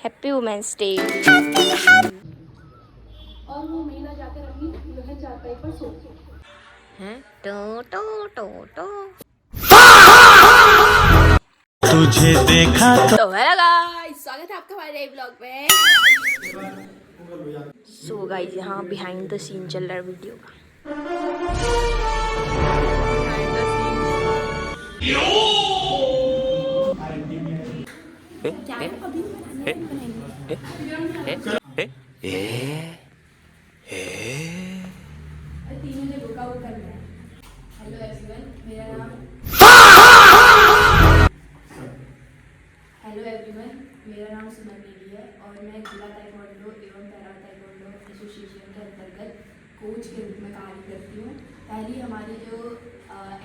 Happy women's day. और वो महिला जाकर अपनी वह चारपाई पर सो हैं टो टो टो टो। तुझे देखा तो हेलो गाइस, स्वागत है आपका हमारे नए ब्लॉग में। सो गाइस, यहाँ बिहाइंड द सीन चल रहा है वीडियो का। तीनों ने रुका वो करना है। हेलो एवरीवन, मेरा नाम सुमन नेगी है और मैं जिला ताइक्वांडो एवं पैरा ताइक्वांडो एसोसिएशन के अंतर्गत कोच के रूप में कार्य करती हूँ। पहली हमारी जो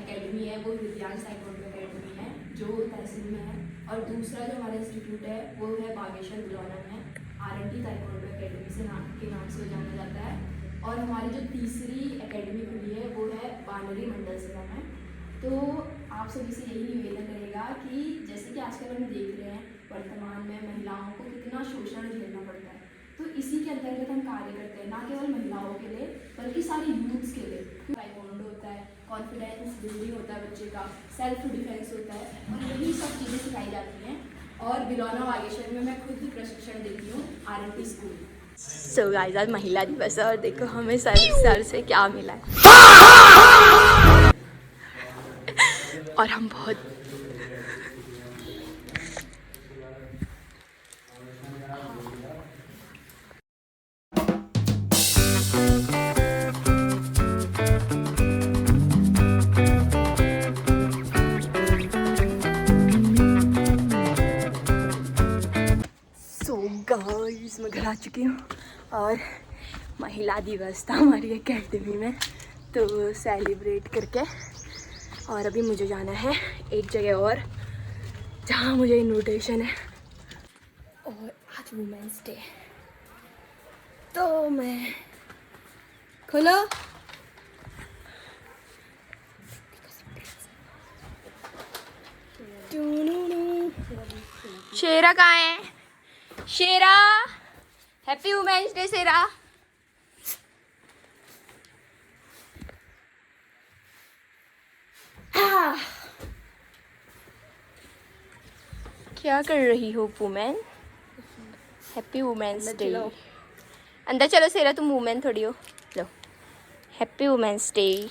एकेडमी है वो विद्यांश ताइक्वांडो एकेडमी है जो तहसील में है, और दूसरा जो हमारा इंस्टीट्यूट है वो है बागेश्वर बिलौना में R&D ताइक्वांडो एकेडमी से नाम से जाना जाता है। और हमारी जो तीसरी एकेडमी खुली है वो है बानरी मंडल सेवा में। तो आप सभी से यही निवेदन रहेगा कि जैसे कि आजकल हम देख रहे हैं वर्तमान में महिलाओं को कितना शोषण झेलना पड़ता है, तो इसी के अंतर्गत हम कार्य करते हैं, ना केवल महिलाओं के लिए बल्कि सारी यूथ्स के लिए। ताइक्वांडो होता है, कॉन्फिडेंस बिल्डिंग होता है बच्चे का, सेल्फ डिफेंस होता है, और यही सब चीज़ें सिखाई जाती हैं। और बिलौना बागेश्वर में मैं खुद ही प्रशिक्षण देती हूँ R&D स्कूल। सो गाइस, आज महिला दिवस है और देखो हमें सर से क्या मिला है। और हम बहुत गाइस, मैं घर आ चुकी हूँ और महिला दिवस था हमारी एकेडमी में, तो सेलिब्रेट करके और अभी मुझे जाना है एक जगह और जहाँ मुझे इनविटेशन है। और आज वुमेन्स डे, तो मैं खोलो शेरा कहाँ है? शेरा, हैप्पी वुमेन्स डे शेरा। क्या कर रही हो वुमेन? Happy women's day. अंदर चलो शेरा, तुम वुमेन थोड़ी हो। लो, हैप्पी वुमेन्स डे।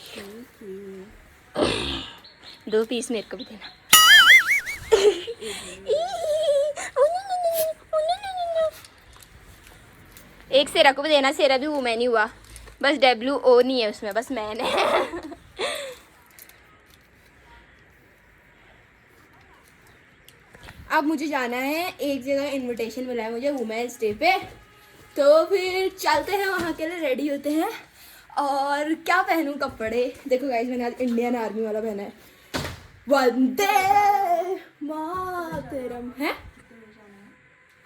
2 पीस मेरे को भी देना। एक शेरा को भी देना, शेरा भी वुमेन ही हुआ, बस WO नहीं है उसमें, बस मैन है। अब मुझे जाना है एक जगह, इनविटेशन मिला है मुझे वुमेन्स डे पे, तो फिर चलते हैं वहाँ के लिए, रेडी होते हैं। और क्या पहनूं कपड़े, देखो गाइस मैंने आज इंडियन आर्मी वाला पहना है, वंदे मातरम है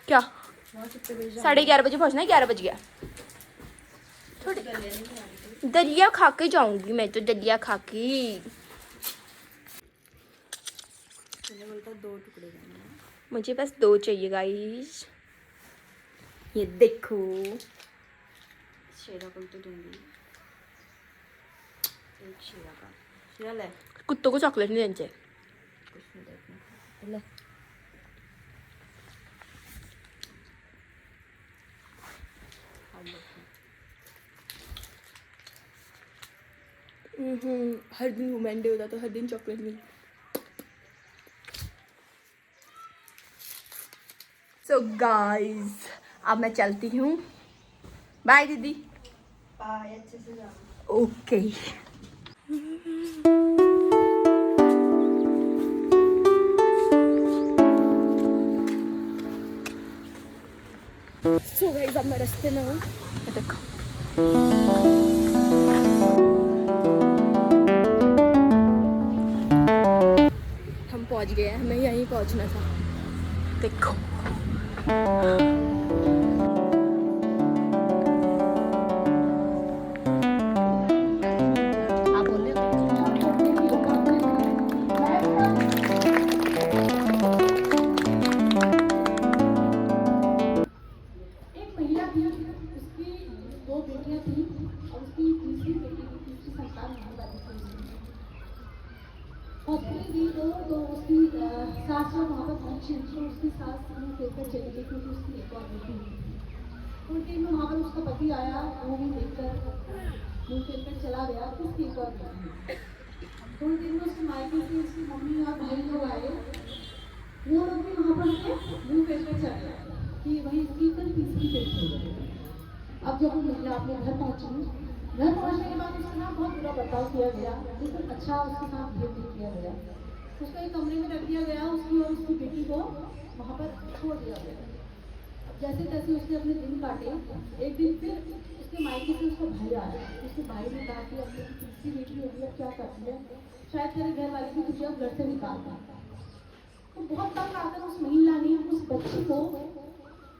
क्या। 11:30 बजे पहुँचना है, 11 बज गया। दलिया खा के जाऊंगी मैं, तो दलिया खा के। मुझे बस 2 चाहिए गाइस, ये देखो। शेरा को तो दूंगी, एक शेरा का शेरा ले। कुत्तों को चॉकलेट नहीं देनी चाहिए। कुछ नहीं देखना ले। हर दिन वुमेन डे होता तो हर दिन चॉकलेट मिलती। सो गाइस, अब मैं चलती हूँ, बाय दीदी। बाय, अच्छे से जाओ। ओके। सो गाइस, अब मैं रास्ते में हूँ, देखो हम पहुँच गए हैं, हमें यहीं पहुँचना था, देखो। सास जब वहाँ पर पहुँची तो उसकी सास मुँह फेर कर चली गई क्योंकि उसकी एक और बेटी हुई। थोड़ी देर में वहाँ पर उसका पति आया, वो भी देखकर मुँह फेर कर चला गया कि उसकी एक और बेटी हुई। थोड़ी देर में उसके मायके से उसकी मम्मी और भाई लोग आए, वो लोग भी वहाँ पर उसके मुँह फेर कर चले गए कि वही इसकी कल तीसरी बेटी हो गई। अब जब वो महिला अपने घर पहुँची, घर पहुँचने के बाद उसके साथ बहुत बुरा बर्ताव किया गया, लेकिन अच्छा उसके साथ बिहेव नहीं किया गया। उसको एक कमरे में रख दिया गया, उसकी और उसकी बेटी को वहाँ पर छोड़ दिया गया। अब जैसे तैसे उसने अपने दिन काटे। एक दिन फिर उसके मायके से उसका भाई आया। उसके भाई ने कहा कि अपनी तीसरी बेटी होगी, अब क्या करती है, शायद तेरे घर वाले भी तुझे अब घर से निकाल दें। तो बहुत तंग आकर उस महिला ने उस बच्ची को,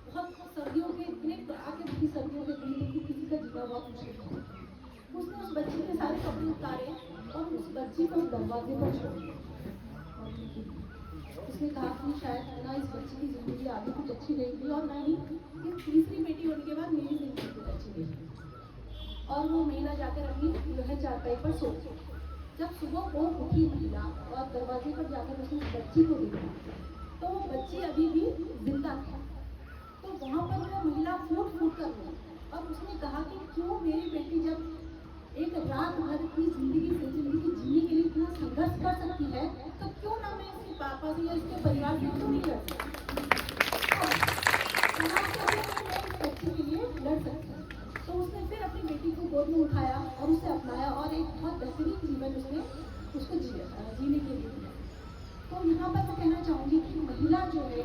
बहुत सर्दियों के इतने आके भी सर्दियों के दिन थी, किसी का जीना बहुत मुश्किल था, उसने उस बच्ची के सारे कपड़े उतारे और उस बच्ची को दरवाजे पर छोड़ दिया। उसने कहा कि शायद ना इस बच्ची की जिंदगी आगे कुछ अच्छी रहेगी और ना ही इस तीसरी बेटी होने के बाद मेरी जिंदगी कुछ अच्छी रहेगी। और वो महिला जाकर अपनी लोहे चारपाई पर सो गई। जब सुबह वो उठी महिला और दरवाजे पर जाकर उसने उस बच्ची को देखा तो वो बच्ची अभी भी जिंदा थी। तो वहाँ पर वो महिला फूट फूट कर रोई और उसने कहा कि क्यों मेरी बेटी जब एक रात भर अपनी जिंदगी जीने के लिए इतना संघर्ष कर सकती है, तो क्यों ना मैं इसके पापा से या इसके परिवार से क्यों नहीं लड़ सकती, बच्चे के लिए लड़ सकती है। तो उसने फिर अपनी बेटी को गोद में उठाया और उसे अपनाया और एक बहुत बेहतरीन जीवन उसने उसको जीने के लिए दिया। तो यहाँ पर मैं कहना चाहूँगी कि महिला जो है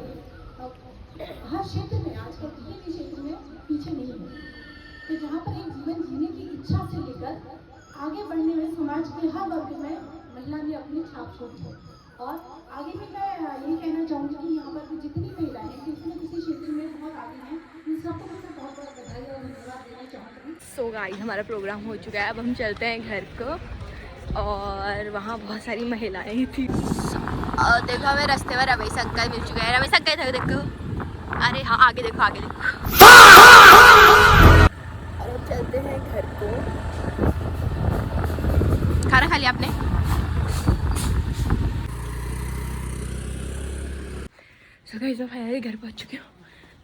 हर क्षेत्र में, आजकल किसी भी क्षेत्र में पीछे नहीं है। तो जहाँ पर एक जीवन जीने की इच्छा से लेकर आगे बढ़ने में समाज के हर वर्ग में महिला ने अपनी छाप छोड़ी है। और आगे भी मैं यही कहना चाहूँगी कि यहाँ पर जितनी महिलाएं हैं, किसी न किसी क्षेत्र में बहुत आगे हैं, इन सबको मैं बहुत बहुत बधाई और धन्यवाद देना चाहूँगी। सो गाइस, हमारा प्रोग्राम हो चुका है, अब हम चलते हैं घर को। और वहाँ बहुत सारी महिलाएं थी और देखो हमें रास्ते में रमेश अंकल मिल चुके हैं। रमेश अंकल इधर देखो, अरे हाँ आगे देखो आगे देखो। और हम चलते हैं घर को। खाना खा लिया आपने? सो गाइस, मैं फाइनली घर पहुंच चुकी हूँ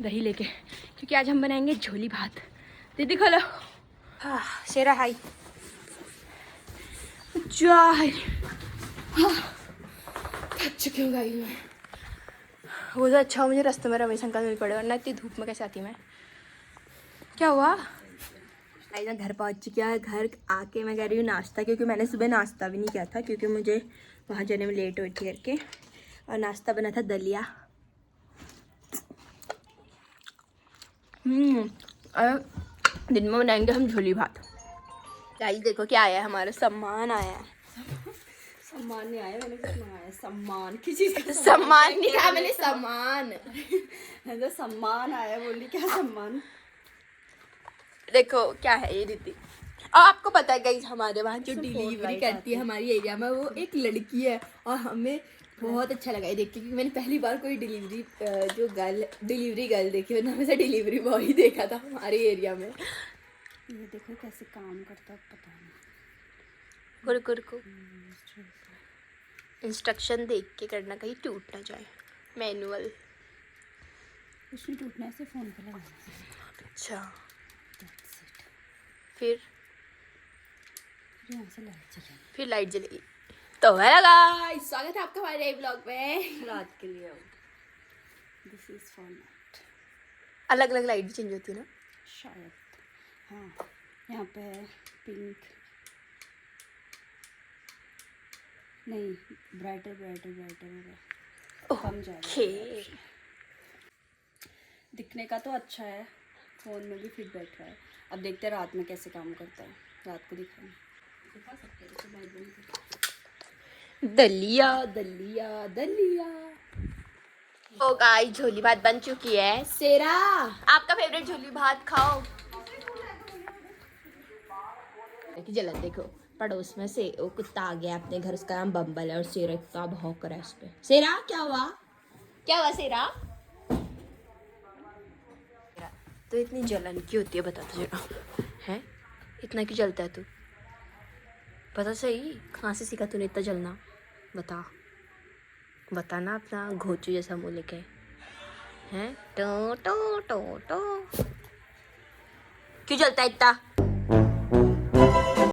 दही लेके, क्योंकि आज हम बनाएंगे झोली भात। दीदी खोलो। हाँ शेरा हाई चाय। हाँ थक चुकी हूँ गाइस मैं। वो तो अच्छा मुझे रास्ते में रमेश अंकल मिल पड़े, वरना इतनी धूप में कैसे आती मैं। क्या हुआ? मैं घर पहुंच चुकी है। घर आके मैं कह रही हूँ नाश्ता, क्योंकि मैंने सुबह नाश्ता भी नहीं किया था, क्योंकि मुझे वहाँ जाने में लेट हुई थी करके। और नाश्ता बना था दलिया। और दिन में बनाएंगे हम झोली भात। गाइस देखो क्या आया है, हमारा सम्मान आया है। सम्मान नहीं आया, मैंने कुछ मंगाया। सम्मान किस चीज़ का? सम्मान नहीं कहा मैंने, सम्मान। तो सम्मान आया, बोली क्या सम्मान? देखो क्या है ये दीदी। और आपको पता है गाइस, हमारे वहाँ जो डिलीवरी करती है हमारी एरिया में, वो एक लड़की है। और हमें बहुत अच्छा लगा ये देख के, क्योंकि मैंने पहली बार कोई डिलीवरी गर्ल देखी, वरना हमेशा डिलीवरी बॉय ही देखा था हमारे एरिया में। ये देखो कैसे काम करता है, पता नहीं। रुको इंस्ट्रक्शन देख के करना, कहीं टूट ना जाए। मैनुअल कुछ नहीं टूटना है, सिर्फ फ़ोन पे लगाना। अच्छा फिर यहाँ से लाइट चलेगी। फिर लाइट जलेगी। तो हेलो गाइस, स्वागत है आपका हमारे ब्लॉग में। रात के लिए दिस इज फॉर नाइट। अलग अलग लाइट भी चेंज होती है ना शायद। हाँ यहाँ पे है पिंक, नहीं ब्राइटर हो गया, कम ज़्यादा। दिखने का तो अच्छा है, फ़ोन में भी फिट बैठ रहा है। अब देखते हैं रात में कैसे काम करता है, रात को दिखा सकते हैं। तो लाइट बंद कर। दलिया दलिया दलिया। ओ गाइस, झोली भात बन चुकी है। सेरा, आपका फेवरेट झोली भात खाओ। देखिए जलन, देखो पड़ोस में से वो कुत्ता आ गया अपने घर, उसका नाम बम्बल है, और सेरा का भौंक रहा है उस पे। सेरा क्या हुआ? क्या हुआ सेरा? तो इतनी जलन क्यों होती है बता तो जरा, है इतना क्यों जलता है तू? पता सही, कहाँ से सीखा तूने इतना जलना, बता। बताना अपना घोचू जैसा मुँह लेके हैं। टो टो टो टो क्यों चलता है इतना?